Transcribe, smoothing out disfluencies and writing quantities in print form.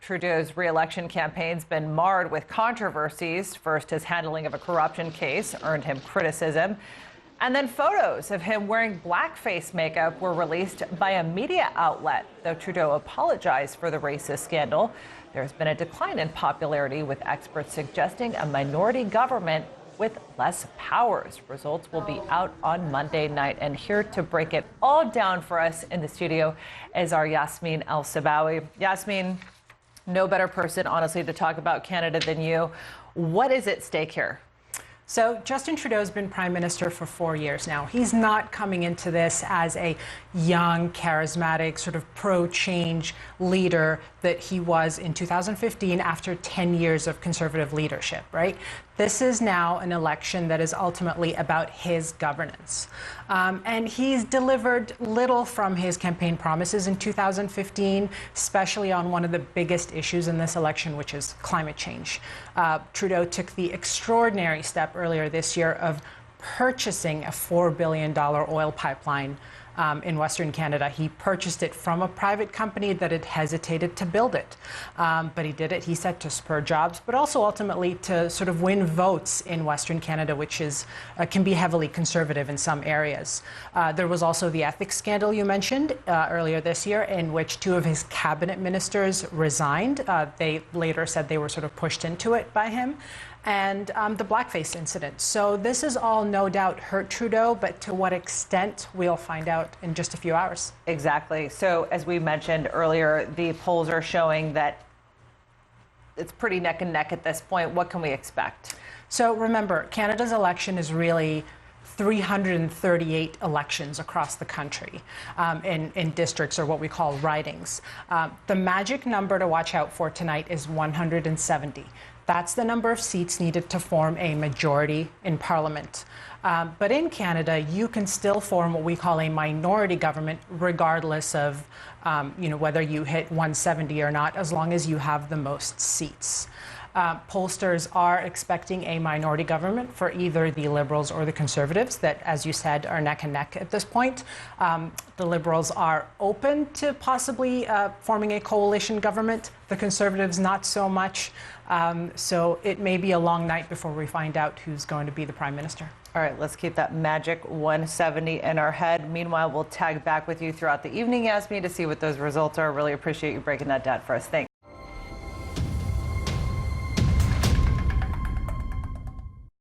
Trudeau's re-election campaign's been marred with controversies. First, his handling of a corruption case earned him criticism. And then photos of him wearing blackface makeup were released by a media outlet. Though Trudeau apologized for the racist scandal, there's been a decline in popularity, with experts suggesting a minority government with less powers. Results will be out on Monday night. And here to break it all down for us in the studio is our Yasmine El-Sabawi. Yasmine, no better person, honestly, to talk about Canada than you. What is at stake here? So Justin Trudeau's been prime minister for 4 years now. He's not coming into this as a young, charismatic, sort of pro-change leader that he was in 2015 after 10 years of conservative leadership, right? This is now an election that is ultimately about his governance. And he's delivered little from his campaign promises in 2015, especially on one of the biggest issues in this election, which is climate change. Trudeau took the extraordinary step earlier this year of purchasing a $4 billion oil pipeline in Western Canada. He purchased it from a private company that had hesitated to build it. But he did it, he said, to spur jobs, but also ultimately to sort of win votes in Western Canada, which is can be heavily conservative in some areas. There was also the ethics scandal you mentioned earlier this year, in which 2 of his cabinet ministers resigned. They later said they were sort of pushed into it by him. And the blackface incident. So this is all no doubt hurt Trudeau, but to what extent, we'll find out in just a few hours. Exactly. So as we mentioned earlier, the polls are showing that it's pretty neck and neck at this point. What can we expect? So remember, Canada's election is really 338 elections across the country in districts, or what we call ridings. The magic number to watch out for tonight is 170. That's the number of seats needed to form a majority in Parliament. But in Canada, you can still form what we call a minority government, regardless of whether you hit 170 or not, as long as you have the most seats. Pollsters are expecting a minority government for either the Liberals or the Conservatives that, as you said, are neck and neck at this point. The Liberals are open to possibly forming a coalition government. The Conservatives, not so much. So it may be a long night before we find out who's going to be the Prime Minister. All right, let's keep that magic 170 in our head. Meanwhile, we'll tag back with you throughout the evening, Yasmine, to see what those results are. Really appreciate you breaking that down for us. Thanks.